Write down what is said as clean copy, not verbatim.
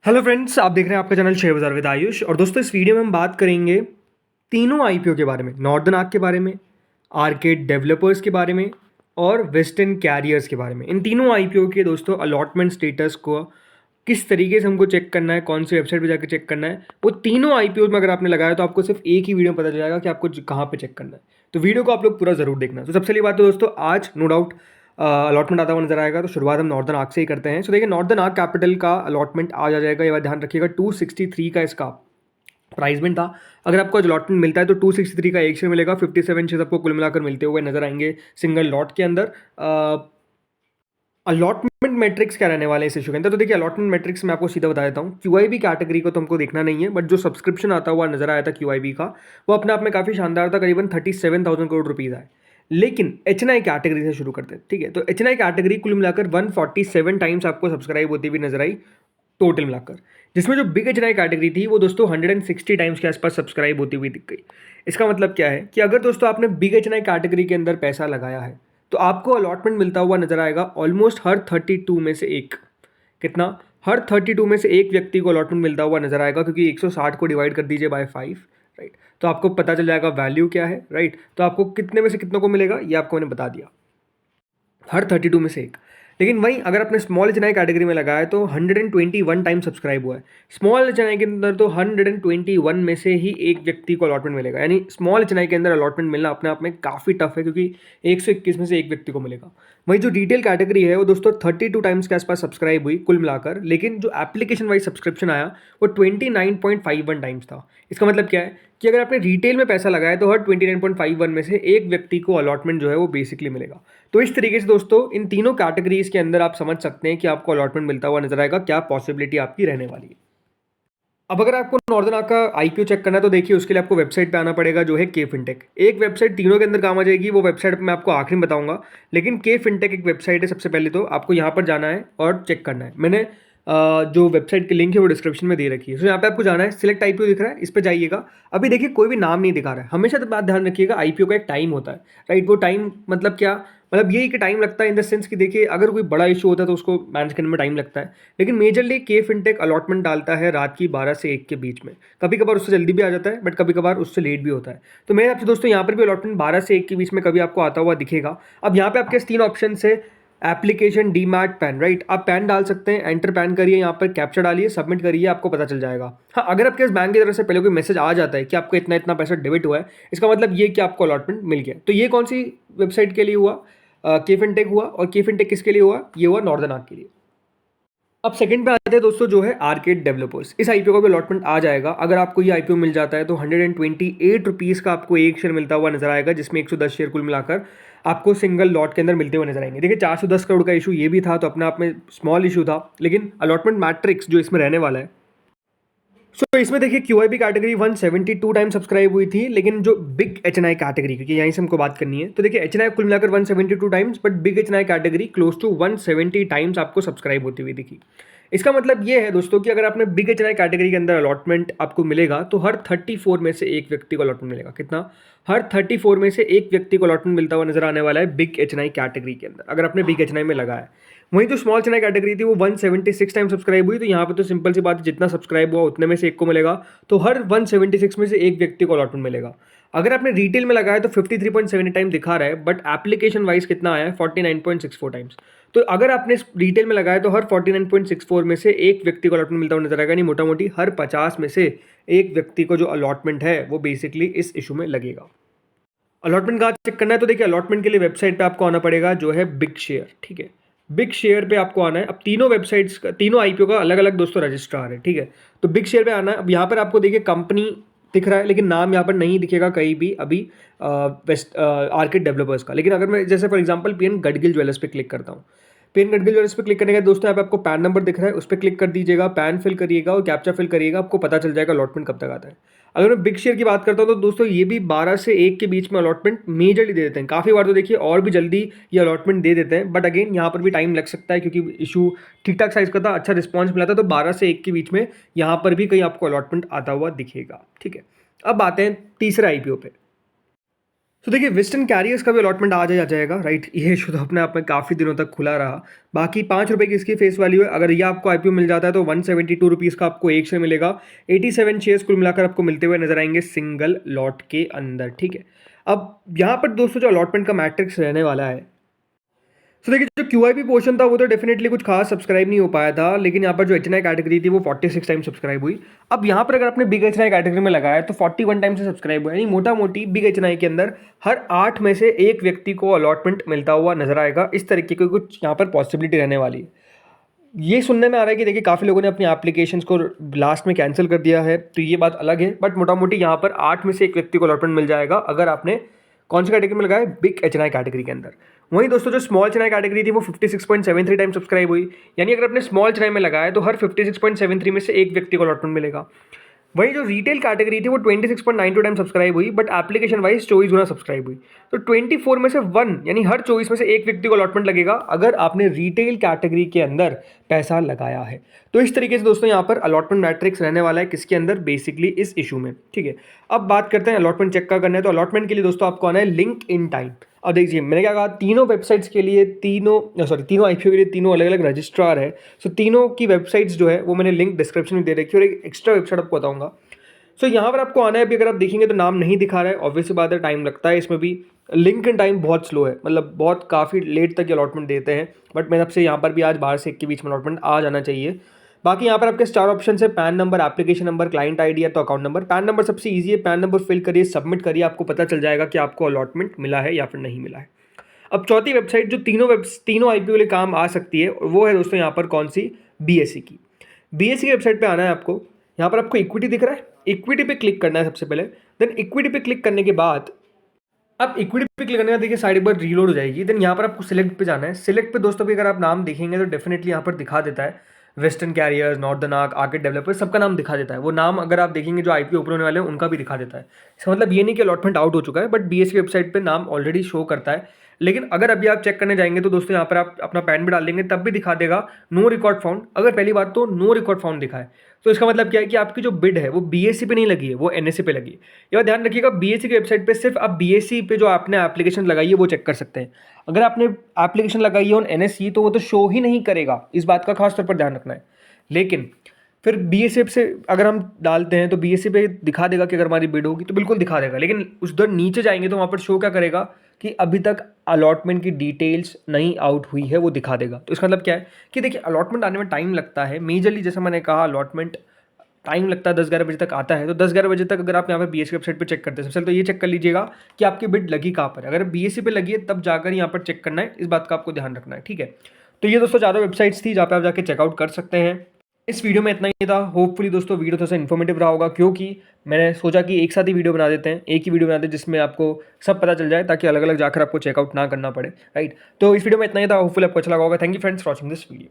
Hello friends, आप देख रहे हैं आपका चैनल शेयर बाजार विद आयुष। और दोस्तों, इस वीडियो में हम बात करेंगे तीनों आईपीओ के बारे में, नॉर्दर्न आर्क के बारे में, आर्केड डेवलपर्स के बारे में और वेस्टर्न कैरियर्स के बारे में। इन तीनों आईपीओ के दोस्तों अलॉटमेंट स्टेटस को किस तरीके से हमको चेक करना है, कौन सी वेबसाइट पे जाकर चेक करना है, वो तीनों आईपीओ में अगर आपने लगाया तो आपको सिर्फ एक ही वीडियो में पता चल जाएगा कि आपको कहाँ पे चेक करना है। तो वीडियो को आप लोग पूरा जरूर देखना। तो सबसे पहली बात तो दोस्तों, आज नो डाउट अलॉटमेंट आता हुआ नजर आएगा। तो शुरुआत हम नॉर्दर्न आर्क से ही करते हैं। सो देखिए, नॉर्दर्न आर्क कैपिटल का अलॉटमेंट आज आ जाएगा, ये बात ध्यान रखिएगा। 263 का इसका प्राइसमेंट था। अगर आपको अलॉटमेंट मिलता है तो 263 का एक शेयर मिलेगा। 57 शेयर आपको कुल मिलाकर मिलते हुए नजर आएंगे सिंगल लॉट के अंदर। अलॉटमेंट मैट्रिक्स क्या रहने वाले हैं इस इशू के अंदर? तो देखिए, अलॉटमेंट मैट्रिक्स मैं आपको सीधा बता देता हूँ। क्यूआईबी कैटेगरी को तो हमको देखना नहीं है, बट जो सब्सक्रिप्शन आता हुआ नजर आया था क्यूआईबी का, वो अपने आप में काफ़ी शानदार था। करीबन 37,000 करोड़ रुपीज़ आए। लेकिन एचएनआई कैटेगरी से शुरू करते हैं, ठीक है। तो एचएनआई कैटेगरी कुल मिलाकर 147 टाइम्स आपको सब्सक्राइब होती हुई नजर आई टोटल मिलाकर, जिसमें जो बिग एचएनआई कैटेगरी थी वो दोस्तों 160 टाइम्स के आसपास सब्सक्राइब होती हुई दिख गई। इसका मतलब क्या है कि अगर दोस्तों आपने बिग एचएनआई कैटेगरी के अंदर पैसा लगाया है तो आपको अलॉटमेंट मिलता हुआ नजर आएगा ऑलमोस्ट हर 32 में से एक। कितना? हर 32 में से एक व्यक्ति को अलॉटमेंट मिलता हुआ नजर आएगा, क्योंकि 160 को डिवाइड कर दीजिए बाय 5, राइट। तो आपको पता चल जाएगा वैल्यू क्या है, राइट। तो आपको कितने में से कितनों को मिलेगा ये आपको मैंने बता दिया, हर 32 में से एक। लेकिन वहीं अगर आपने स्मॉल एचएनआई कैटेगरी में लगाया तो 121 टाइम सब्सक्राइब हुआ है। स्मॉल एचएनआई के अंदर तो 121 में से ही एक व्यक्ति को अलॉटमेंट मिलेगा। यानी स्मॉल एचएनआई के अंदर अलॉटमेंट मिलना अपने आप में काफ़ी टफ है, क्योंकि 121 में से एक व्यक्ति को मिलेगा। वहीं जो रिटेल कैटेगरी है वो दोस्तों 32 टाइम्स के आसपास सब्सक्राइब हुई कुल मिलाकर, लेकिन जो एप्लीकेशन वाइज सब्सक्रिप्शन आया वो 29.51 टाइम्स था। इसका मतलब क्या है कि अगर आपने रिटेल में पैसा लगाया तो हर 29.51 में से एक व्यक्ति को अलॉटमेंट जो है वो बेसिकली मिलेगा। तो इस तरीके से दोस्तों इन तीनों कैटेगरीज के अंदर आप समझ सकते हैं कि आपको अलॉटमेंट मिलता हुआ नजर आएगा, क्या पॉसिबिलिटी आपकी रहने वाली है। अब अगर आपको नॉर्दर्न आर्क का आईपीओ चेक करना है तो देखिए, उसके लिए आपको वेबसाइट पे आना पड़ेगा, जो है के फिनटेक। एक वेबसाइट तीनों के अंदर काम आ जाएगी, वो वेबसाइट मैं आपको आखिर में बताऊंगा। लेकिन के फिनटेक एक वेबसाइट है। सबसे पहले तो आपको यहाँ पर जाना है और चेक करना है। मैंने जो वेबसाइट की लिंक है वो डिस्क्रिप्शन में दे रखी है। तो यहाँ पे आपको जाना है, सिलेक्ट आईपीओ दिख रहा है, इस पर जाइएगा। अभी देखिए कोई भी नाम नहीं दिखा रहा है। हमेशा तो बात ध्यान रखिएगा, आईपीओ का एक टाइम होता है, राइट। वो टाइम मतलब क्या? मतलब यही कि टाइम लगता है इन द सेंस कि देखिए, अगर कोई बड़ा इशू होता है तो उसको मैनेज करने में टाइम लगता है। लेकिन मेजरली के फिनटेक अलॉटमेंट डालता है रात की 12 से 1 के बीच में। कभी कभार उससे जल्दी भी आ जाता है, बट कभी कभार उससे लेट भी होता है। तो मेरे आपसे दोस्तों यहाँ पर भी अलॉटमेंट 12 से 1 के बीच में कभी आपको आता हुआ दिखेगा। अब यहाँ पे आपके 3 ऑप्शन है, एप्लीकेशन, डीमैट, पैन, राइट। आप पैन डाल सकते हैं, एंटर पैन करिए, यहाँ पर कैप्चा डालिए, सबमिट करिए, आपको पता चल जाएगा। हाँ, अगर आपके इस बैंक की तरफ से पहले कोई मैसेज आ जाता है कि आपको इतना इतना पैसा डेबिट हुआ है, इसका मतलब ये कि आपको अलॉटमेंट मिल गया। तो ये कौन सी वेबसाइट के लिए हुआ? के फिनटेक हुआ। और के फिनटेक किसके लिए हुआ? ये हुआ नॉर्दर्न आर्क के लिए। अब सेकंड पे आते हैं दोस्तों, जो है आर्केड डेवलपर्स। इस आईपीओ का भी अलॉटमेंट आ जाएगा। अगर आपको ये आईपीओ मिल जाता है तो 128 रुपीज़ का आपको एक शेयर मिलता हुआ नजर आएगा, जिसमें 110 शेयर कुल मिलाकर आपको सिंगल लॉट के अंदर मिलते हुए नजर आएंगे। देखिए, 410 करोड़ का इशू ये भी था, तो अपने आप में स्मॉल इशू था। लेकिन अलॉटमेंट मैट्रिक्स जो इसमें रहने वाला है, सो इसमें देखिए क्यूआईबी कैटेगरी 172 टाइम सब्सक्राइब हुई थी। लेकिन जो बिग एचएनआई कैटेगरी, क्योंकि यहीं से हमको बात करनी है, तो देखिए एचएनआई कुल मिलाकर 172 times, but big HNI category close to 170 times आपको सब्सक्राइब होती हुई दिखी। इसका मतलब ये है दोस्तों कि अगर आपने बिग एचएनआई कैटेगरी के अंदर अलॉटमेंट आपको मिलेगा तो हर 34 में से एक व्यक्ति को अलॉटमेंट मिलेगा। कितना? हर 34 में से एक व्यक्ति को अलॉटमेंट मिलता हुआ नजर आने वाला है बिग एचएनआई कैटेगरी के अंदर, अगर आपने बिग एचएनआई में लगाया है। वहीं जो स्मॉल एचएनआई कैटेगरी थी वो 176 टाइम सब्सक्राइब हुई। तो यहाँ पे तो सिंपल सी बात है, जितना सब्सक्राइब हुआ उतने में से एक को मिलेगा। तो हर 176 में से एक व्यक्ति को अलॉटमेंट मिलेगा। अगर आपने रिटेल में लगाया तो 53.7 टाइम दिखा रहा है, बट एप्लीकेशन वाइज कितना आया है? 49.64 टाइम्स। तो अगर आपने रिटेल में लगाया तो हर 49.64 में से एक व्यक्ति को अलॉटमेंट मिलता हुआ नजर आएगा। नहीं, मोटा मोटी हर 50 में से एक व्यक्ति को जो अलॉटमेंट है वो बेसिकली इस इशू में लगेगा। अलॉटमेंट कहाँ चेक करना है? तो देखिए, अलॉटमेंट के लिए वेबसाइट पे आपको आना पड़ेगा, जो है बिग शेयर, ठीक है। बिग शेयर पे आपको आना है। अब तीनों वेबसाइट्स का, तीनों आईपीओ का अलग अलग दोस्तों रजिस्ट्रार है, ठीक है। तो बिग शेयर पे आना है। अब यहाँ पर आपको देखिए कंपनी दिख रहा है, लेकिन नाम यहाँ पर नहीं दिखेगा कहीं भी अभी वेस्ट आर्किड डेवलपर्स का। लेकिन अगर मैं जैसे for example PN Gadgil jewellers पे क्लिक करता हूँ, पेन गडगिल ज्वेलर्स पे क्लिक करने के बाद दोस्तों यहाँ पे आपको पैन नंबर दिख रहा है, उस पर क्लिक कर दीजिएगा, पैन फिल करिएगा और कैप्चा फिल करिएगा, आपको पता चल जाएगा अलॉटमेंट कब तक आता है। अगर मैं बिग शेयर की बात करता हूँ तो दोस्तों ये भी 12 से 1 के बीच में अलॉटमेंट मेजरली दे देते हैं। काफ़ी बार तो देखिए और भी जल्दी ये अलॉटमेंट दे देते हैं, बट अगेन यहाँ पर भी टाइम लग सकता है, क्योंकि इशू ठीक ठाक साइज का था, अच्छा रिस्पॉन्स मिला था। तो 12 से 1 के बीच में यहाँ पर भी कहीं आपको अलॉटमेंट आता हुआ दिखेगा, ठीक है। अब आते हैं तीसरे आईपीओ पे। तो देखिए वेस्टर्न कैरियर्स का भी अलॉटमेंट आज ही आ जाएगा, राइट। ये इशू तो अपने आप में काफ़ी दिनों तक खुला रहा। बाकी ₹5 की इसकी फेस वैल्यू है। अगर ये आपको आईपीओ मिल जाता है तो ₹172 का आपको एक शेयर मिलेगा। 87 शेयर्स कुल मिलाकर आपको मिलते हुए नजर आएंगे सिंगल लॉट के अंदर, ठीक है। अब यहाँ पर दोस्तों जो अलॉटमेंट का मैट्रिक्स रहने वाला है, तो देखिए जो क्यूआईपी पोर्शन था वो तो डेफिनेटली कुछ खास सब्सक्राइब नहीं हो पाया था, लेकिन यहाँ पर जो एचएनआई कैटेगरी थी वो 46 टाइम सब्सक्राइब हुई। अब यहाँ पर अगर आपने बिग एचएनआई कैटेगरी में लगाया तो 41 टाइम से सब्सक्राइब हुआ, यानी मोटा मोटी बिग एचएनआई के अंदर हर 8 में से एक व्यक्ति को अलॉटमेंट मिलता हुआ नजर आएगा। इस तरीके की कुछ यहाँ पर पॉसिबिलिटी रहने वाली है। ये सुनने में आ रहा है कि देखिए काफ़ी लोगों ने अपनी एप्लीकेशंस को लास्ट में कैंसिल कर दिया है, तो ये बात अलग है। बट मोटा मोटी यहाँ पर 8 में से एक व्यक्ति को अलॉटमेंट मिल जाएगा अगर आपने कौन सी कैटेगरी में लगाया, बिग एचएनआई कैटेगरी के अंदर। वहीं दोस्तों जो स्मॉल एचएनआई कैटेगरी थी वो 56.73 टाइम सब्सक्राइब हुई, यानी अगर आपने स्मॉल एचएनआई में लगाया तो हर 56.73 में से एक व्यक्ति को अलॉटमेंट मिलेगा। वहीं जो रिटेल कैटेगरी थी वो 26.92 टाइम सब्सक्राइब हुई, but application wise 24 Guna subscribe हुई। तो 24 में से 1 यानी हर 24 में से एक व्यक्ति को अलॉटमेंट लगेगा अगर आपने रिटेल कैटेगरी के अंदर पैसा लगाया है। तो इस तरीके से दोस्तों यहाँ पर अलॉटमेंट मैट्रिक्स रहने वाला है किसके अंदर, बेसिकली इस इशू में, ठीक है। अब बात करते हैं अलॉटमेंट चेक का करना है, तो अलॉटमेंट के लिए दोस्तों आपको आना है लिंक इन टाइम। अब देखिए मैंने क्या कहा, तीनों वेबसाइट्स के लिए तीनों आईपीओ के लिए तीनों अलग अलग रजिस्ट्रार है। सो तीनों की वेबसाइट्स जो है वो मैंने लिंक डिस्क्रिप्शन में दे रखी है और एक एक्स्ट्रा वेबसाइट आपको बताऊंगा। सो यहाँ पर आपको आना है। अभी अगर आप देखेंगे तो नाम नहीं दिखा रहा है, ऑब्वियसली बात है, टाइम लगता है इसमें भी। लिंक इन टाइम बहुत स्लो है, मतलब बहुत काफ़ी लेट तक अलॉटमेंट देते हैं। बट मेरे से यहाँ पर भी आज 12 से 1 के बीच में अलॉटमेंट आ जाना चाहिए। बाकी यहाँ पर आपके 4 ऑप्शन है, pan number, application number, client ID या तो अकाउंट नंबर। पैन नंबर सबसे ईजी है, पैन नंबर फिल करिए, सबमिट करिए, आपको पता चल जाएगा कि आपको अलॉटमेंट मिला है या फिर नहीं मिला है। अब चौथी वेबसाइट जो तीनों आईपीओ के लिए काम आ सकती है वो है दोस्तों यहाँ पर कौन सी, बीएसई की। बीएसई की वेबसाइट पे आना है आपको। यहाँ पर आपको इक्विटी दिख रहा है, इक्विटी पे क्लिक करना है सबसे पहले। देन इक्विटी पे क्लिक करने के बाद अब इक्विटी पे क्लिक करने का देखिए साइड एक बार रीलोड हो जाएगी। देन यहाँ पर आपको सिलेक्ट पे जाना है। सिलेक्ट पे दोस्तों भी अगर आप नाम देखेंगे तो डेफिनेटली यहाँ पर दिखा देता है western carriers, northern arc, orchid developers, सबका नाम दिखा देता है। वो नाम अगर आप देखेंगे जो आईपीओ ओपन होने वाले हैं उनका भी दिखा देता है। इसका मतलब ये नहीं कि अलॉटमेंट आउट हो चुका है, बट बीएस की वेबसाइट पे नाम ऑलरेडी शो करता है। लेकिन अगर अभी आप चेक करने जाएंगे तो दोस्तों यहाँ पर आप अपना पैन भी डाल देंगे तब भी दिखा देगा नो रिकॉर्ड फाउंड। अगर पहली बात तो नो रिकॉर्ड फाउंड दिखा है तो इसका मतलब क्या है कि आपकी जो बिड है वो बीएससी पे नहीं लगी है, वो एनएससी पे लगी है। ये बात ध्यान रखिएगा, बीएससी की वेबसाइट पे सिर्फ आप बीएससी पे जो आपने एप्लीकेशन लगाई है वो चेक कर सकते हैं। अगर आपने एप्लीकेशन लगाई है ऑन एनएससी तो वो तो शो ही नहीं करेगा, इस बात का खास तौर पर ध्यान रखना है। लेकिन फिर बीएससी से अगर हम डालते हैं तो बीएससी पे दिखा देगा कि अगर हमारी बिड होगी तो बिल्कुल दिखा देगा। लेकिन उस उधर नीचे जाएंगे तो वहाँ पर शो क्या करेगा कि अभी तक अलॉटमेंट की डिटेल्स नहीं आउट हुई है, वो दिखा देगा। तो इसका मतलब क्या है कि देखिए अलॉटमेंट आने में टाइम लगता है। मेजरली जैसा मैंने कहा अलॉटमेंट टाइम लगता है, 10-11 बजे तक आता है। तो 10-11 बजे तक अगर आप यहाँ पर बीएससी वेबसाइट पे चेक करते हैं, सबसे पहले तो ये चेक कर लीजिएगा कि आपकी बिड लगी कहाँ पर है। अगर बीएससी पे लगी है तब जाकर यहाँ पर चेक करना है, इस बात का आपको ध्यान रखना है, ठीक है। तो ये दोस्तों चारों वेबसाइट्स थी जहाँ पे आप जाके चेकआउट कर सकते हैं। इस वीडियो में इतना ही था। होपफुली दोस्तों वीडियो थोड़ा सा इन्फॉर्मेटिव रहा होगा, क्योंकि मैंने सोचा कि एक साथ ही वीडियो बना देते हैं, एक ही वीडियो बना दें जिसमें आपको सब पता चल जाए, ताकि अलग अलग जाकर आपको चेकआउट ना करना पड़े, राइट। तो इस वीडियो में इतना ही था। होपफुली आपको अच्छा लगा होगा। Thank you friends for watching this video.